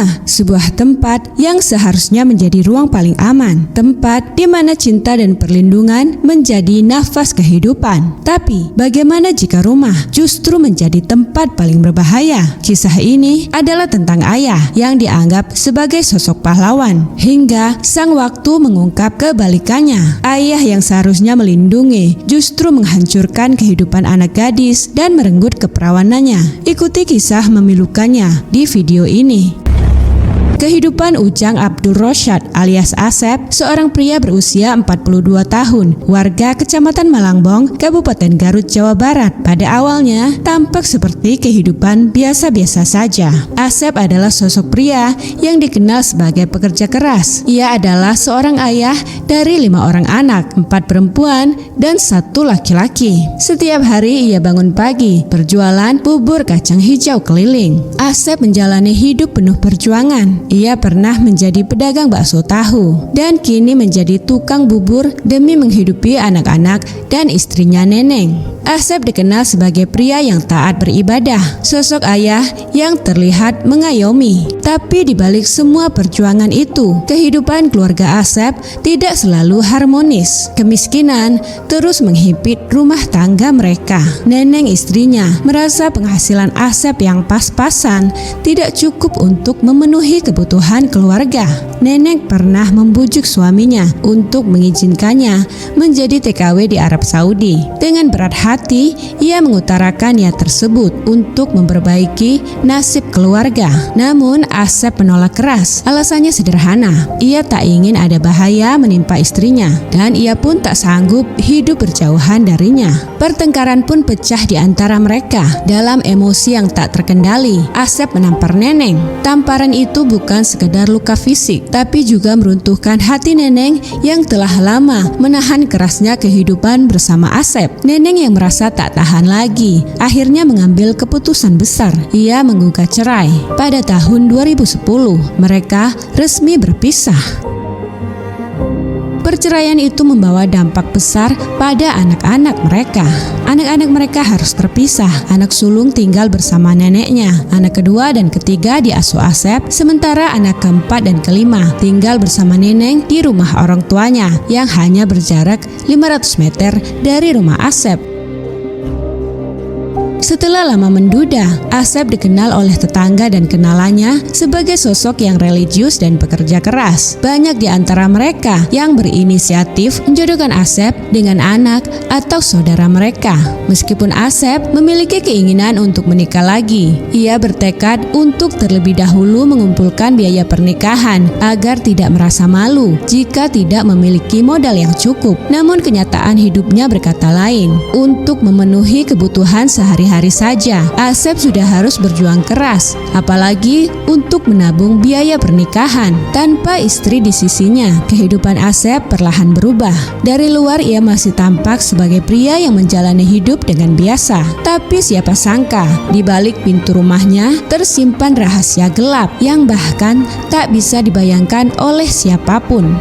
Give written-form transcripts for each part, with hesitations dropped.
rumah, sebuah tempat yang seharusnya menjadi ruang paling aman, tempat di mana cinta dan perlindungan menjadi nafas kehidupan. Tapi, bagaimana jika rumah justru menjadi tempat paling berbahaya? Kisah ini adalah tentang ayah yang dianggap sebagai sosok pahlawan, hingga sang waktu mengungkap kebalikannya. Ayah yang seharusnya melindungi justru menghancurkan kehidupan anak gadis dan merenggut keperawanannya. Ikuti kisah memilukannya di video ini. Kehidupan Ujang Abdul Rosyad alias Asep, seorang pria berusia 42 tahun, warga Kecamatan Malangbong, Kabupaten Garut, Jawa Barat. Pada awalnya, tampak seperti kehidupan biasa-biasa saja. Asep adalah sosok pria yang dikenal sebagai pekerja keras. Ia adalah seorang ayah dari 5 orang anak, 4 perempuan dan 1 laki-laki. Setiap hari ia bangun pagi, berjualan bubur kacang hijau keliling. Asep menjalani hidup penuh perjuangan. Ia pernah menjadi pedagang bakso tahu dan kini menjadi tukang bubur demi menghidupi anak-anak dan istrinya Neneng. Asep dikenal sebagai pria yang taat beribadah, sosok ayah yang terlihat mengayomi. Tapi di balik semua perjuangan itu, kehidupan keluarga Asep tidak selalu harmonis. Kemiskinan terus menghimpit rumah tangga mereka. Neneng istrinya merasa penghasilan Asep yang pas-pasan tidak cukup untuk memenuhi kebutuhan keluarga. Neneng pernah membujuk suaminya untuk mengizinkannya menjadi TKW di Arab Saudi. Dengan berat hati, ia mengutarakan niat tersebut untuk memperbaiki nasib keluarga. Namun, Asep menolak keras. Alasannya sederhana, ia tak ingin ada bahaya menimpa istrinya dan ia pun tak sanggup hidup berjauhan darinya. Pertengkaran pun pecah di antara mereka. Dalam emosi yang tak terkendali, Asep menampar Neneng. Tamparan itu bukan sekedar luka fisik, tapi juga meruntuhkan hati Neneng yang telah lama menahan kerasnya kehidupan bersama Asep. Neneng yang merasa tak tahan lagi, akhirnya mengambil keputusan besar. Ia menggugat cerai. Pada tahun 2010, mereka resmi berpisah. Perceraian itu membawa dampak besar pada anak-anak mereka. Anak-anak mereka harus terpisah. Anak sulung tinggal bersama neneknya. Anak kedua dan ketiga diasuh Asep, sementara anak keempat dan kelima tinggal bersama Neneng di rumah orang tuanya yang hanya berjarak 500 meter dari rumah Asep. Setelah lama menduda, Asep dikenal oleh tetangga dan kenalannya sebagai sosok yang religius dan pekerja keras. Banyak di antara mereka yang berinisiatif menjodohkan Asep dengan anak atau saudara mereka. Meskipun Asep memiliki keinginan untuk menikah lagi, ia bertekad untuk terlebih dahulu mengumpulkan biaya pernikahan agar tidak merasa malu jika tidak memiliki modal yang cukup. Namun kenyataan hidupnya berkata lain. Untuk memenuhi kebutuhan sehari-hari saja, Asep sudah harus berjuang keras, apalagi untuk menabung biaya pernikahan. Tanpa istri di sisinya, kehidupan Asep perlahan berubah. Dari luar ia masih tampak sebagai pria yang menjalani hidup dengan biasa. Tapi siapa sangka, di balik pintu rumahnya tersimpan rahasia gelap yang bahkan tak bisa dibayangkan oleh siapapun.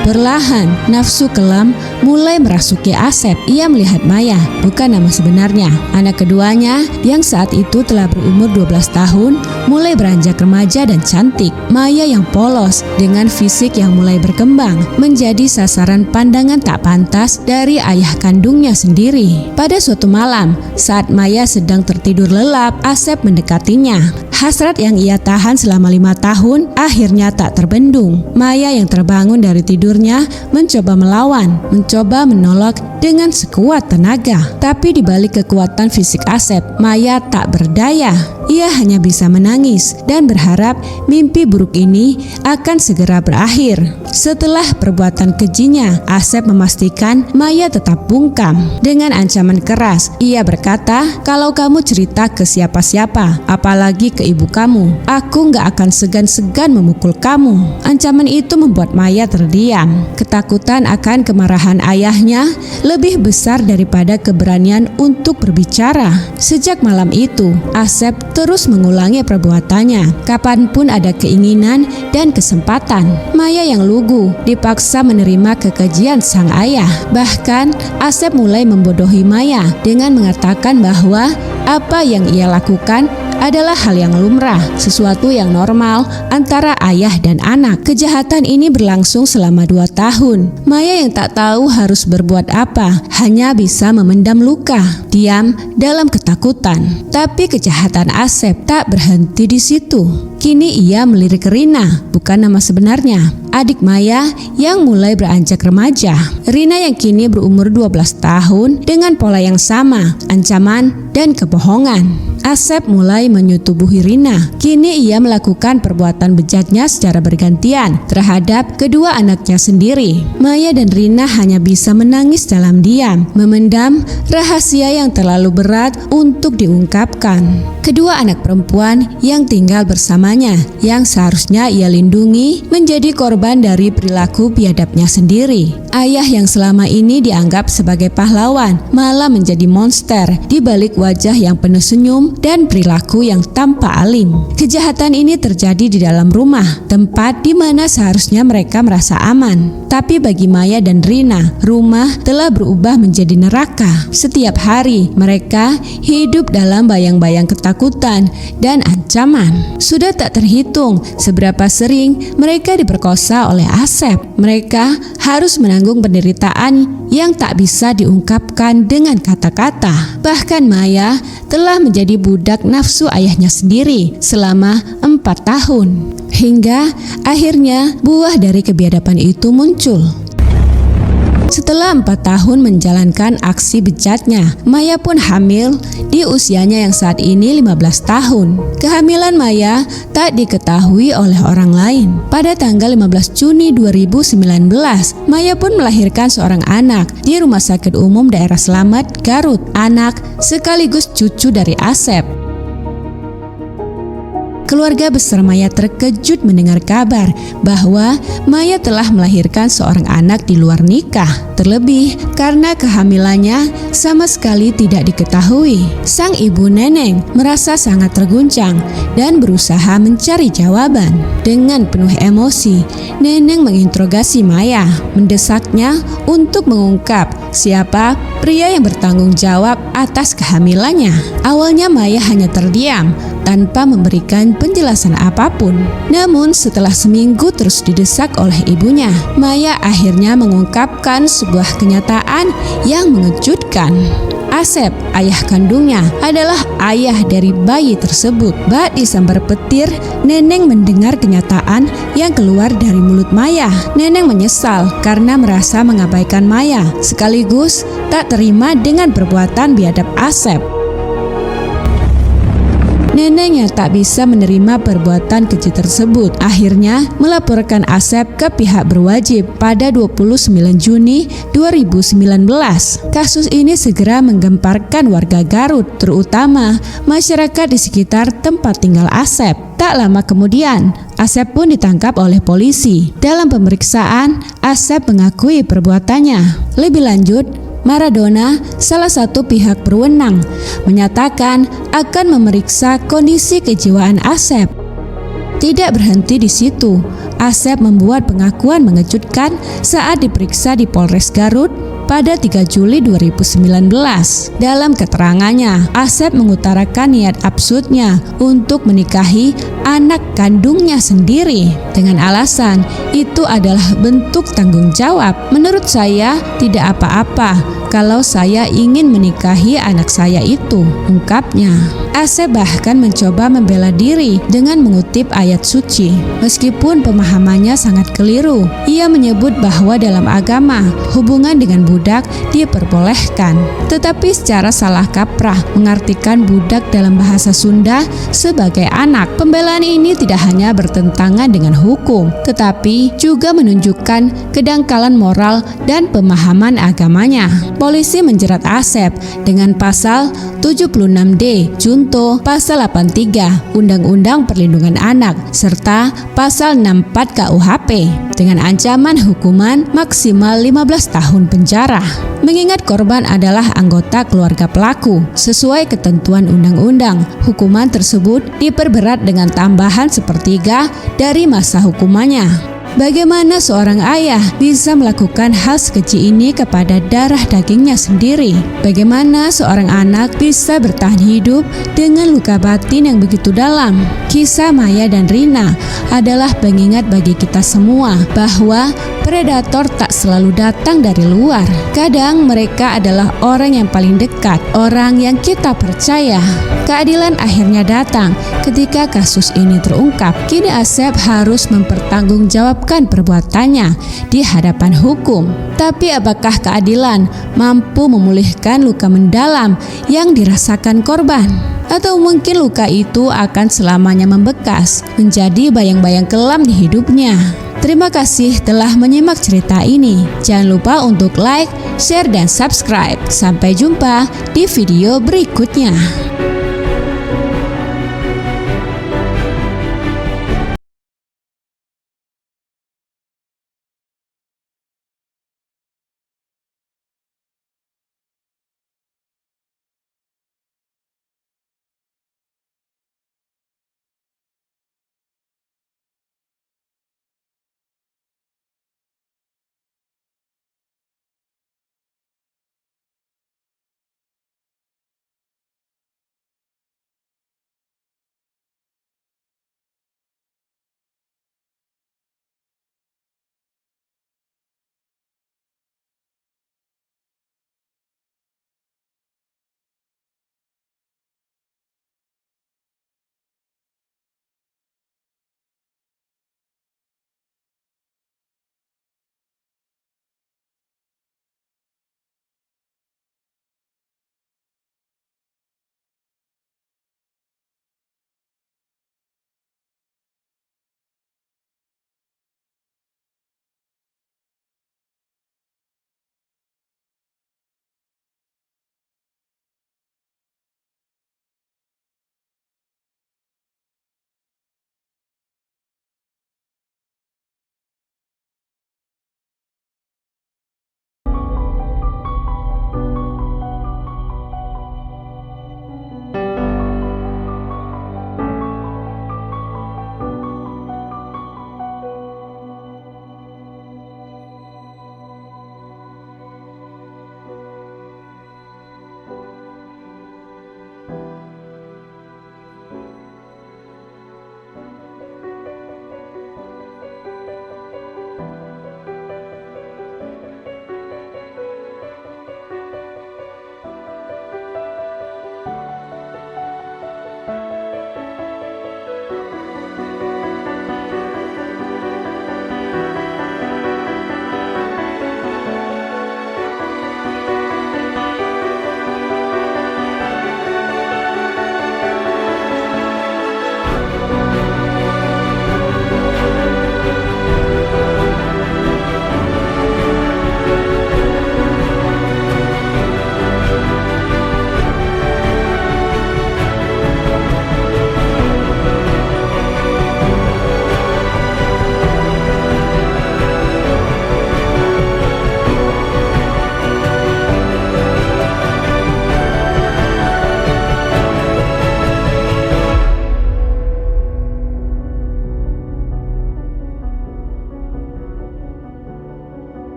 Perlahan, nafsu kelam mulai merasuki Asep. Ia melihat Maya, bukan nama sebenarnya. Anak keduanya yang saat itu telah berumur 12 tahun, mulai beranjak remaja dan cantik. Maya yang polos dengan fisik yang mulai berkembang menjadi sasaran pandangan tak pantas dari ayah kandungnya sendiri. Pada suatu malam, saat Maya sedang tertidur lelap, Asep mendekatinya. Hasrat yang ia tahan selama 5 tahun akhirnya tak terbendung. Maya yang terbangun dari tidurnya mencoba melawan, mencoba menolak dengan sekuat tenaga. Tapi di balik kekuatan fisik Asep, Maya tak berdaya. Ia hanya bisa menangis dan berharap mimpi buruk ini akan segera berakhir. Setelah perbuatan kejinya, Asep memastikan Maya tetap bungkam. Dengan ancaman keras, ia berkata, "Kalau kamu cerita ke siapa-siapa, apalagi ke ibu kamu, aku gak akan segan-segan memukul kamu." Ancaman itu membuat Maya terdiam. Ketakutan akan kemarahan ayahnya lebih besar daripada keberanian untuk berbicara. Sejak malam itu, Asep terus mengulangi perbuatannya. Kapanpun ada keinginan dan kesempatan, Maya yang lugu dipaksa menerima kekejian sang ayah. Bahkan, Asep mulai membodohi Maya dengan mengatakan bahwa apa yang ia lakukan adalah hal yang lumrah, sesuatu yang normal antara ayah dan anak. Kejahatan ini berlangsung selama 2 tahun. Maya yang tak tahu harus berbuat apa, hanya bisa memendam luka, diam dalam ketakutan. Tapi kejahatan Asep tak berhenti di situ. Kini ia melirik Rina, bukan nama sebenarnya, adik Maya yang mulai beranjak remaja. Rina yang kini berumur 12 tahun dengan pola yang sama, ancaman dan kebohongan. Asep mulai menyetubuhi Rina. Kini ia melakukan perbuatan bejatnya secara bergantian terhadap kedua anaknya sendiri. Maya dan Rina hanya bisa menangis dalam diam, memendam rahasia yang terlalu berat untuk diungkapkan. Kedua anak perempuan yang tinggal bersamanya, yang seharusnya ia lindungi, menjadi korban dari perilaku biadabnya sendiri. Ayah yang selama ini dianggap sebagai pahlawan, malah menjadi monster di balik wajah yang penuh senyum dan perilaku yang tanpa alim. Kejahatan ini terjadi di dalam rumah, tempat di mana seharusnya mereka merasa aman. Tapi bagi Maya dan Rina, rumah telah berubah menjadi neraka. Setiap hari mereka hidup dalam bayang-bayang ketakutan dan ancaman. Sudah tak terhitung seberapa sering mereka diperkosa oleh Asep. Mereka harus menanggung penderitaan yang tak bisa diungkapkan dengan kata-kata. Bahkan Maya telah menjadi budak nafsu ayahnya sendiri selama 4 tahun. Hingga akhirnya buah dari kebiadaban itu muncul. Setelah 4 tahun menjalankan aksi bejatnya, Maya pun hamil di usianya yang saat ini 15 tahun. Kehamilan Maya tak diketahui oleh orang lain. Pada tanggal 15 Juni 2019, Maya pun melahirkan seorang anak di Rumah Sakit Umum Daerah Slamet, Garut. Anak sekaligus cucu dari Asep. Keluarga besar Maya terkejut mendengar kabar bahwa Maya telah melahirkan seorang anak di luar nikah. Terlebih karena kehamilannya sama sekali tidak diketahui. Sang ibu Neneng merasa sangat terguncang dan berusaha mencari jawaban. Dengan penuh emosi, Neneng menginterogasi Maya, mendesaknya untuk mengungkap siapa pria yang bertanggung jawab atas kehamilannya. Awalnya Maya hanya terdiam tanpa memberikan penjelasan apapun. Namun setelah seminggu terus didesak oleh ibunya, Maya akhirnya mengungkapkan sebuah kenyataan yang mengejutkan. Asep, ayah kandungnya, adalah ayah dari bayi tersebut. Bak disambar petir, Neneng mendengar kenyataan yang keluar dari mulut Maya. Neneng menyesal karena merasa mengabaikan Maya, sekaligus tak terima dengan perbuatan biadab Asep. Neneng yang tak bisa menerima perbuatan keji tersebut akhirnya melaporkan Asep ke pihak berwajib pada 29 Juni 2019. Kasus ini segera menggemparkan warga Garut, terutama masyarakat di sekitar tempat tinggal Asep. Tak lama kemudian, Asep pun ditangkap oleh polisi. Dalam pemeriksaan, Asep mengakui perbuatannya. Lebih lanjut, Maradona, salah satu pihak berwenang, menyatakan akan memeriksa kondisi kejiwaan Asep. Tidak berhenti di situ, Asep membuat pengakuan mengejutkan saat diperiksa di Polres Garut pada 3 Juli 2019. Dalam keterangannya, Asep mengutarakan niat absurdnya untuk menikahi anak kandungnya sendiri dengan alasan itu adalah bentuk tanggung jawab. Menurut saya tidak apa-apa kalau saya ingin menikahi anak saya itu, ungkapnya. Asep bahkan mencoba membela diri dengan mengutip ayat suci. Meskipun pemahamannya sangat keliru, ia menyebut bahwa dalam agama hubungan dengan budak diperbolehkan. Tetapi secara salah kaprah mengartikan budak dalam bahasa Sunda sebagai anak. Pembelaan ini tidak hanya bertentangan dengan hukum, tetapi juga menunjukkan kedangkalan moral dan pemahaman agamanya. Polisi menjerat Asep dengan pasal 76D junto pasal 83 Undang-Undang Perlindungan Anak serta pasal 64 KUHP dengan ancaman hukuman maksimal 15 tahun penjara. Mengingat korban adalah anggota keluarga pelaku, sesuai ketentuan undang-undang, hukuman tersebut diperberat dengan tambahan sepertiga dari masa hukumannya. Bagaimana seorang ayah bisa melakukan hal sekeji ini kepada darah dagingnya sendiri? Bagaimana seorang anak bisa bertahan hidup dengan luka batin yang begitu dalam? Kisah Maya dan Rina adalah pengingat bagi kita semua bahwa predator tak selalu datang dari luar. Kadang mereka adalah orang yang paling dekat, orang yang kita percaya. Keadilan akhirnya datang ketika kasus ini terungkap. Kini Asep harus mempertanggungjawabkan perbuatannya di hadapan hukum. Tapi apakah keadilan mampu memulihkan luka mendalam yang dirasakan korban? Atau mungkin luka itu akan selamanya membekas, menjadi bayang-bayang kelam di hidupnya. Terima kasih telah menyimak cerita ini. Jangan lupa untuk like, share, dan subscribe. Sampai jumpa di video berikutnya.